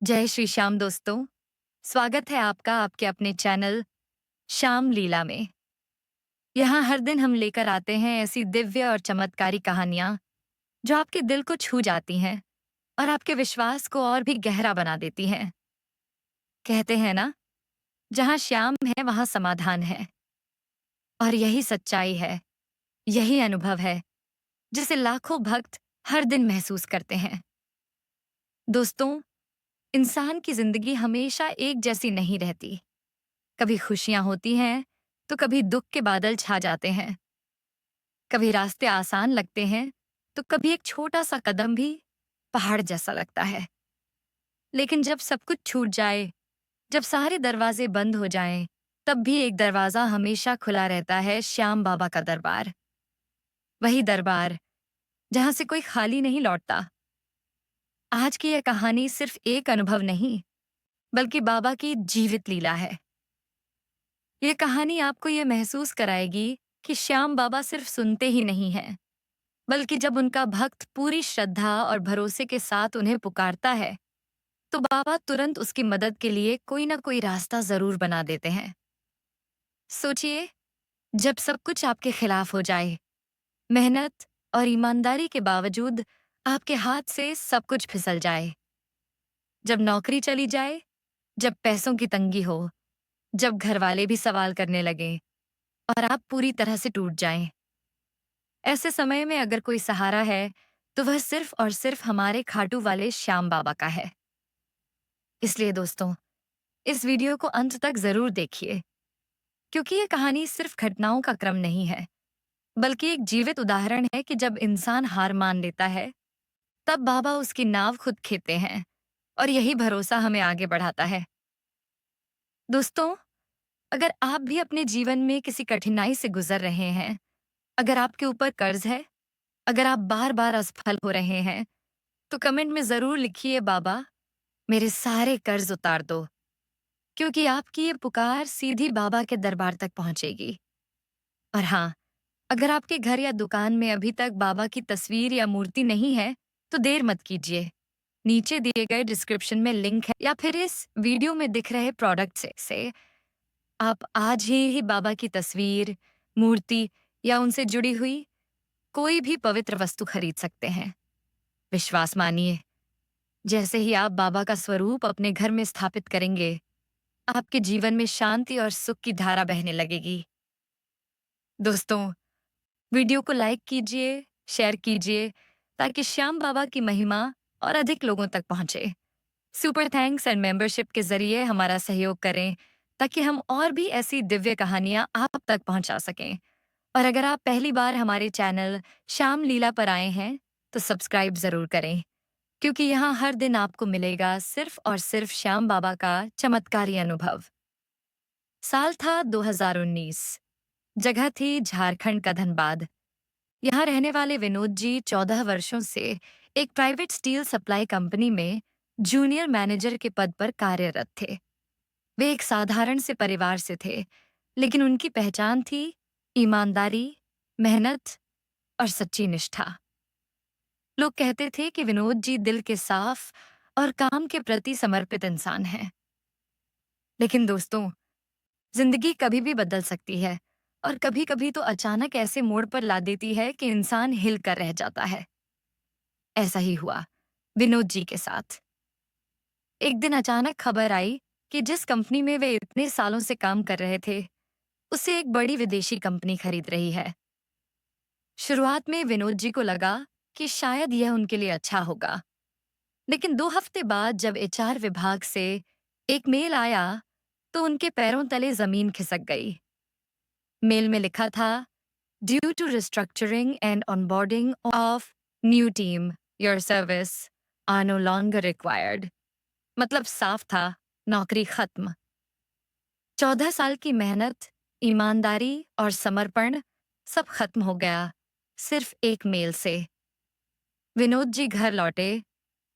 जय श्री श्याम दोस्तों। स्वागत है आपका आपके अपने चैनल श्याम लीला में। यहाँ हर दिन हम लेकर आते हैं ऐसी दिव्य और चमत्कारी कहानियाँ जो आपके दिल को छू जाती हैं और आपके विश्वास को और भी गहरा बना देती हैं। कहते हैं ना, जहाँ श्याम है वहाँ समाधान है। और यही सच्चाई है, यही अनुभव है जिसे लाखों भक्त हर दिन महसूस करते हैं। दोस्तों, इंसान की जिंदगी हमेशा एक जैसी नहीं रहती। कभी खुशियां होती हैं तो कभी दुख के बादल छा जाते हैं। कभी रास्ते आसान लगते हैं तो कभी एक छोटा सा कदम भी पहाड़ जैसा लगता है। लेकिन जब सब कुछ छूट जाए, जब सारे दरवाजे बंद हो जाएं, तब भी एक दरवाजा हमेशा खुला रहता है, श्याम बाबा का दरबार। वही दरबार जहां से कोई खाली नहीं लौटता। आज की यह कहानी सिर्फ एक अनुभव नहीं, बल्कि बाबा की जीवित लीला है। ये कहानी आपको ये महसूस कराएगी कि श्याम बाबा सिर्फ सुनते ही नहीं हैं, बल्कि जब उनका भक्त पूरी श्रद्धा और भरोसे के साथ उन्हें पुकारता है, तो बाबा तुरंत उसकी मदद के लिए कोई ना कोई रास्ता जरूर बना देते हैं। सोचिए, जब सब कुछ आपके खिलाफ हो जाए, मेहनत और ईमानदारी के बावजूद आपके हाथ से सब कुछ फिसल जाए। जब नौकरी चली जाए, जब पैसों की तंगी हो, जब घर वाले भी सवाल करने लगे और आप पूरी तरह से टूट जाएं। ऐसे समय में अगर कोई सहारा है, तो वह सिर्फ और सिर्फ हमारे खाटू वाले श्याम बाबा का है। इसलिए दोस्तों, इस वीडियो को अंत तक जरूर देखिए, क्योंकि ये कहानी सिर्फ घटनाओं का क्रम नहीं है, बल्कि एक जीवित उदाहरण है कि जब इंसान हार मान लेता है, तब बाबा उसकी नाव खुद खेते हैं और यही भरोसा हमें आगे बढ़ाता है। दोस्तों, अगर आप भी अपने जीवन में किसी कठिनाई से गुजर रहे हैं, अगर आपके ऊपर कर्ज है, अगर आप बार बार असफल हो रहे हैं, तो कमेंट में जरूर लिखिए, बाबा मेरे सारे कर्ज उतार दो, क्योंकि आपकी ये पुकार सीधी बाबा के दरबार तक पहुंचेगी। और हाँ, अगर आपके घर या दुकान में अभी तक बाबा की तस्वीर या मूर्ति नहीं है, तो देर मत कीजिए। नीचे दिए गए डिस्क्रिप्शन में लिंक है, या फिर इस वीडियो में दिख रहे प्रोडक्ट से आप आज ही बाबा की तस्वीर, मूर्ति या उनसे जुड़ी हुई कोई भी पवित्र वस्तु खरीद सकते हैं। विश्वास मानिए, जैसे ही आप बाबा का स्वरूप अपने घर में स्थापित करेंगे, आपके जीवन में शांति और सुख की धारा बहने लगेगी। दोस्तों, वीडियो को लाइक कीजिए, शेयर कीजिए, ताकि श्याम बाबा की महिमा और अधिक लोगों तक पहुंचे। सुपर थैंक्स एंड मेंबरशिप के जरिए हमारा सहयोग करें, ताकि हम और भी ऐसी दिव्य कहानियां आप तक पहुंचा सकें। और अगर आप पहली बार हमारे चैनल श्याम लीला पर आए हैं, तो सब्सक्राइब जरूर करें, क्योंकि यहाँ हर दिन आपको मिलेगा सिर्फ और सिर्फ श्याम बाबा का चमत्कारी अनुभव। साल था 2019। जगह थी झारखंड का धनबाद। यहाँ रहने वाले विनोद जी 14 वर्षों से एक प्राइवेट स्टील सप्लाई कंपनी में जूनियर मैनेजर के पद पर कार्यरत थे। वे एक साधारण से परिवार से थे, लेकिन उनकी पहचान थी ईमानदारी, मेहनत और सच्ची निष्ठा। लोग कहते थे कि विनोद जी दिल के साफ और काम के प्रति समर्पित इंसान हैं। लेकिन दोस्तों, जिंदगी कभी भी बदल सकती है, और कभी-कभी तो अचानक ऐसे मोड़ पर ला देती है कि इंसान हिल कर रह जाता है। ऐसा ही हुआ विनोद जी के साथ। एक दिन अचानक खबर आई कि जिस कंपनी में वे इतने सालों से काम कर रहे थे, उसे एक बड़ी विदेशी कंपनी खरीद रही है। शुरुआत में विनोद जी को लगा कि शायद यह उनके लिए अच्छा होगा, लेकिन 2 हफ्ते बाद जब एचआर विभाग से एक मेल आया, तो उनके पैरों तले जमीन खिसक गई। मेल में लिखा था, due to restructuring and onboarding of new team, your service are no longer required. मतलब साफ था, नौकरी खत्म। 14 साल की मेहनत, ईमानदारी और समर्पण सब खत्म हो गया, सिर्फ एक मेल से। विनोद जी घर लौटे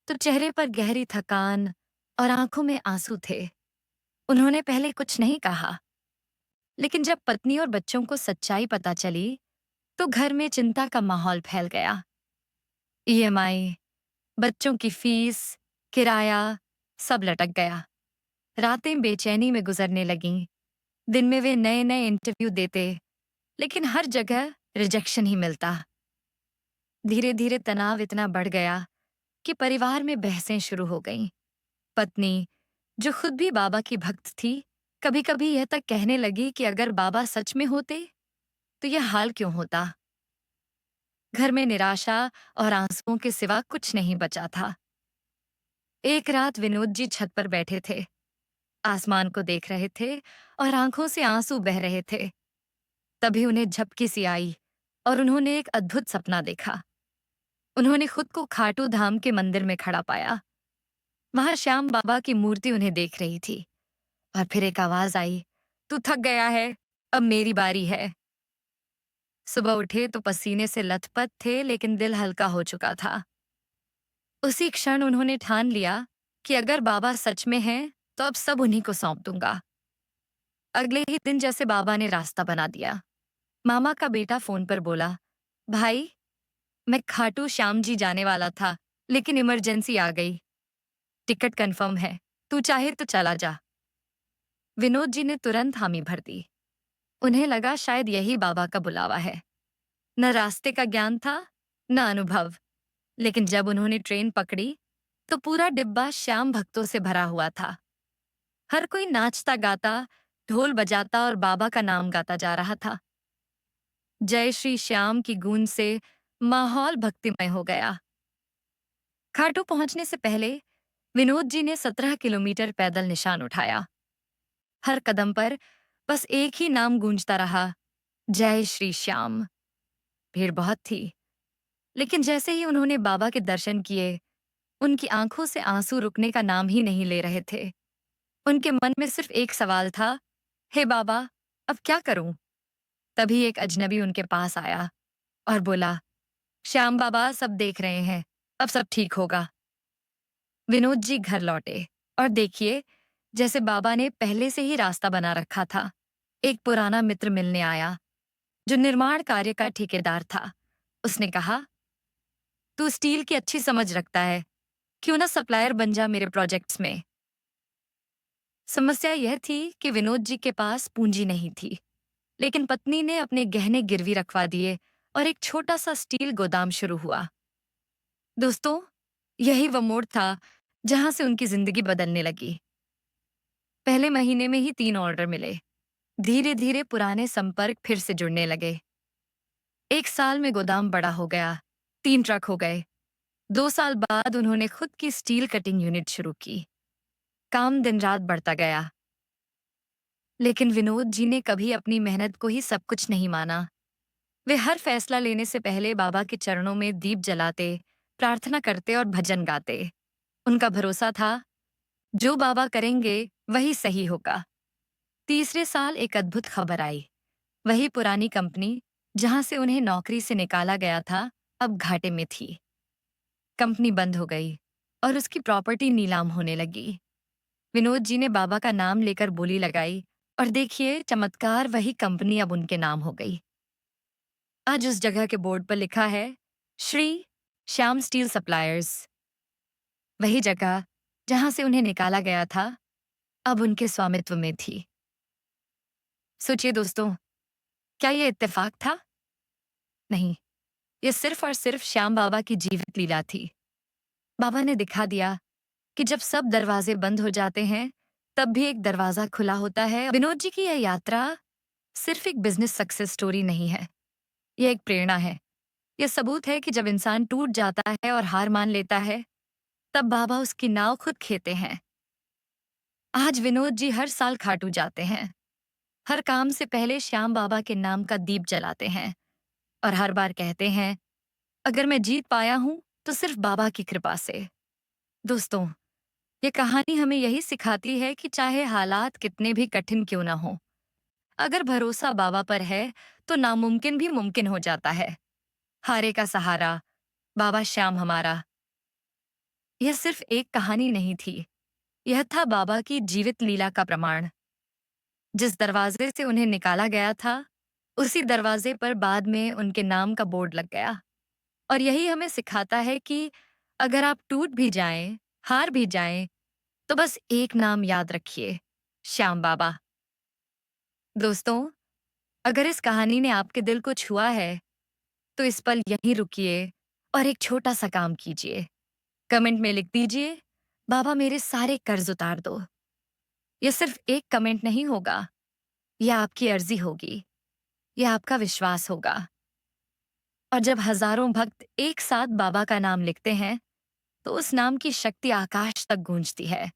तो चेहरे पर गहरी थकान और आंखों में आंसू थे। उन्होंने पहले कुछ नहीं कहा, लेकिन जब पत्नी और बच्चों को सच्चाई पता चली, तो घर में चिंता का माहौल फैल गया। ईएमआई, बच्चों की फीस, किराया सब लटक गया। रातें बेचैनी में गुजरने लगीं। दिन में वे नए नए इंटरव्यू देते, लेकिन हर जगह रिजेक्शन ही मिलता। धीरे धीरे तनाव इतना बढ़ गया कि परिवार में बहसें शुरू हो गईं। पत्नी, जो खुद भी बाबा की भक्त थी, कभी कभी यह तक कहने लगी कि अगर बाबा सच में होते तो यह हाल क्यों होता। घर में निराशा और आंसुओं के सिवा कुछ नहीं बचा था। एक रात विनोद जी छत पर बैठे थे, आसमान को देख रहे थे और आंखों से आंसू बह रहे थे। तभी उन्हें झपकी सी आई और उन्होंने एक अद्भुत सपना देखा। उन्होंने खुद को खाटू धाम के मंदिर में खड़ा पाया। वहां श्याम बाबा की मूर्ति उन्हें देख रही थी। और फिर एक आवाज आई, तू थक गया है, अब मेरी बारी है। सुबह उठे तो पसीने से लथपथ थे, लेकिन दिल हल्का हो चुका था। उसी क्षण उन्होंने ठान लिया कि अगर बाबा सच में हैं, तो अब सब उन्हीं को सौंप दूंगा। अगले ही दिन जैसे बाबा ने रास्ता बना दिया। मामा का बेटा फोन पर बोला, भाई, मैं खाटू श्याम जी जाने वाला था, लेकिन इमरजेंसी आ गई। टिकट कंफर्म है, तू चाहे तो चला जा। विनोद जी ने तुरंत हामी भर दी। उन्हें लगा शायद यही बाबा का बुलावा है। न रास्ते का ज्ञान था, न अनुभव, लेकिन जब उन्होंने ट्रेन पकड़ी तो पूरा डिब्बा श्याम भक्तों से भरा हुआ था। हर कोई नाचता गाता, ढोल बजाता और बाबा का नाम गाता जा रहा था। जय श्री श्याम की गूंज से माहौल भक्तिमय हो गया। खाटू पहुंचने से पहले विनोद जी ने 17 किलोमीटर पैदल निशान उठाया। हर कदम पर बस एक ही नाम गूंजता रहा, जय श्री श्याम। भीड़ बहुत थी, लेकिन जैसे ही उन्होंने बाबा के दर्शन किए, उनकी आंखों से आंसू रुकने का नाम ही नहीं ले रहे थे। उनके मन में सिर्फ एक सवाल था, हे बाबा, अब क्या करूं? तभी एक अजनबी उनके पास आया और बोला, श्याम बाबा सब देख रहे हैं, अब सब ठीक होगा। विनोद जी घर लौटे और देखिए, जैसे बाबा ने पहले से ही रास्ता बना रखा था। एक पुराना मित्र मिलने आया, जो निर्माण कार्य का ठेकेदार था। उसने कहा, तू स्टील की अच्छी समझ रखता है, क्यों ना सप्लायर बन जा मेरे प्रोजेक्ट्स में। समस्या यह थी कि विनोद जी के पास पूंजी नहीं थी, लेकिन पत्नी ने अपने गहने गिरवी रखवा दिए और एक छोटा सा स्टील गोदाम शुरू हुआ। दोस्तों, यही वो मोड़ था जहां से उनकी जिंदगी बदलने लगी। पहले महीने में ही 3 ऑर्डर मिले। धीरे धीरे पुराने संपर्क फिर से जुड़ने लगे। 1 साल में गोदाम बड़ा हो गया, 3 ट्रक हो गए। 2 साल बाद उन्होंने खुद की स्टील कटिंग यूनिट शुरू की। काम दिन रात बढ़ता गया, लेकिन विनोद जी ने कभी अपनी मेहनत को ही सब कुछ नहीं माना। वे हर फैसला लेने से पहले बाबा के चरणों में दीप जलाते, प्रार्थना करते और भजन गाते। उनका भरोसा था, जो बाबा करेंगे वही सही होगा। तीसरे साल एक अद्भुत खबर आई। वही पुरानी कंपनी, जहां से उन्हें नौकरी से निकाला गया था, अब घाटे में थी। कंपनी बंद हो गई और उसकी प्रॉपर्टी नीलाम होने लगी। विनोद जी ने बाबा का नाम लेकर बोली लगाई और देखिए चमत्कार, वही कंपनी अब उनके नाम हो गई। आज उस जगह के बोर्ड पर लिखा है, श्री श्याम स्टील सप्लायर्स। वही जगह जहां से उन्हें निकाला गया था, अब उनके स्वामित्व में थी। सोचिए दोस्तों, क्या यह इत्तेफाक था? नहीं, यह सिर्फ और सिर्फ श्याम बाबा की जीवित लीला थी। बाबा ने दिखा दिया कि जब सब दरवाजे बंद हो जाते हैं, तब भी एक दरवाजा खुला होता है। विनोद जी की यह यात्रा सिर्फ एक बिजनेस सक्सेस स्टोरी नहीं है, यह एक प्रेरणा है। यह सबूत है कि जब इंसान टूट जाता है और हार मान लेता है, तब बाबा उसकी नाव खुद खेते हैं। आज विनोद जी हर साल खाटू जाते हैं। हर काम से पहले श्याम बाबा के नाम का दीप जलाते हैं और हर बार कहते हैं, अगर मैं जीत पाया हूं तो सिर्फ बाबा की कृपा से। दोस्तों, ये कहानी हमें यही सिखाती है कि चाहे हालात कितने भी कठिन क्यों ना हो, अगर भरोसा बाबा पर है तो नामुमकिन भी मुमकिन हो जाता है। हारे का सहारा, बाबा श्याम हमारा। यह सिर्फ एक कहानी नहीं थी, यह था बाबा की जीवित लीला का प्रमाण। जिस दरवाजे से उन्हें निकाला गया था, उसी दरवाजे पर बाद में उनके नाम का बोर्ड लग गया। और यही हमें सिखाता है कि अगर आप टूट भी जाएं, हार भी जाएं, तो बस एक नाम याद रखिए, श्याम बाबा। दोस्तों, अगर इस कहानी ने आपके दिल को छुआ है, तो इस पल यहीं रुकिए और एक छोटा-सा काम कीजिए। कमेंट में लिख दीजिए, बाबा मेरे सारे कर्ज उतार दो। ये सिर्फ एक कमेंट नहीं होगा, यह आपकी अर्जी होगी, यह आपका विश्वास होगा। और जब हजारों भक्त एक साथ बाबा का नाम लिखते हैं, तो उस नाम की शक्ति आकाश तक गूंजती है।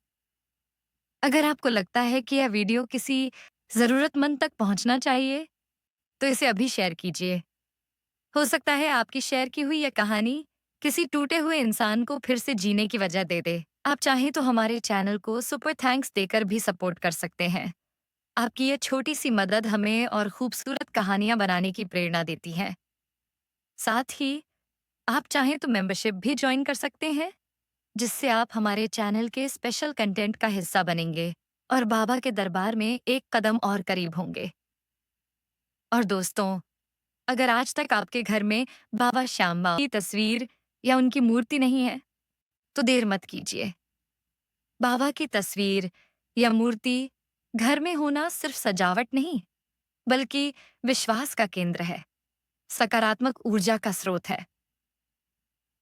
अगर आपको लगता है कि यह वीडियो किसी जरूरतमंद तक पहुंचना चाहिए, तो इसे अभी शेयर कीजिए। हो सकता है आपकी शेयर की हुई यह कहानी किसी टूटे हुए इंसान को फिर से जीने की वजह दे दे। आप चाहें तो हमारे चैनल को सुपर थैंक्स देकर भी सपोर्ट कर सकते हैं। आपकी ये छोटी सी मदद हमें और खूबसूरत कहानियां बनाने की प्रेरणा देती है। साथ ही आप चाहें तो मेंबरशिप भी ज्वाइन कर सकते हैं, जिससे आप हमारे चैनल के स्पेशल कंटेंट का हिस्सा बनेंगे और बाबा के दरबार में एक कदम और करीब होंगे। और दोस्तों, अगर आज तक आपके घर में बाबा श्यामा की तस्वीर या उनकी मूर्ति नहीं है, तो देर मत कीजिए। बाबा की तस्वीर या मूर्ति घर में होना सिर्फ सजावट नहीं, बल्कि विश्वास का केंद्र है, सकारात्मक ऊर्जा का स्रोत है।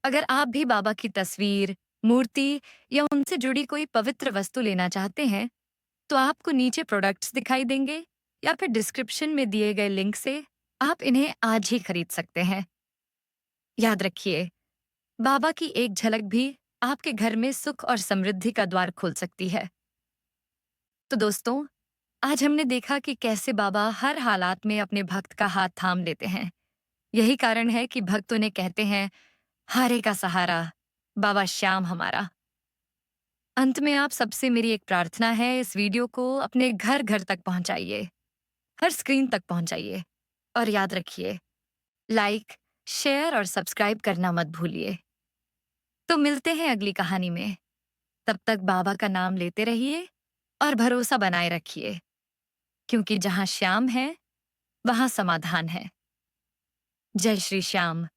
अगर आप भी बाबा की तस्वीर, मूर्ति या उनसे जुड़ी कोई पवित्र वस्तु लेना चाहते हैं, तो आपको नीचे प्रोडक्ट्स दिखाई देंगे या फिर डिस्क्रिप्शन में दिए गए लिंक से आप इन्हें आज ही खरीद सकते हैं। याद रखिए, बाबा की एक झलक भी आपके घर में सुख और समृद्धि का द्वार खोल सकती है। तो दोस्तों, आज हमने देखा कि कैसे बाबा हर हालात में अपने भक्त का हाथ थाम लेते हैं। यही कारण है कि भक्त उन्हें कहते हैं, हारे का सहारा, बाबा श्याम हमारा। अंत में आप सबसे मेरी एक प्रार्थना है, इस वीडियो को अपने घर घर तक पहुंचाइए, हर स्क्रीन तक पहुंचाइए। और याद रखिए, लाइक, शेयर और सब्सक्राइब करना मत भूलिए। तो मिलते हैं अगली कहानी में। तब तक बाबा का नाम लेते रहिए और भरोसा बनाए रखिए, क्योंकि जहां श्याम है, वहां समाधान है। जय श्री श्याम।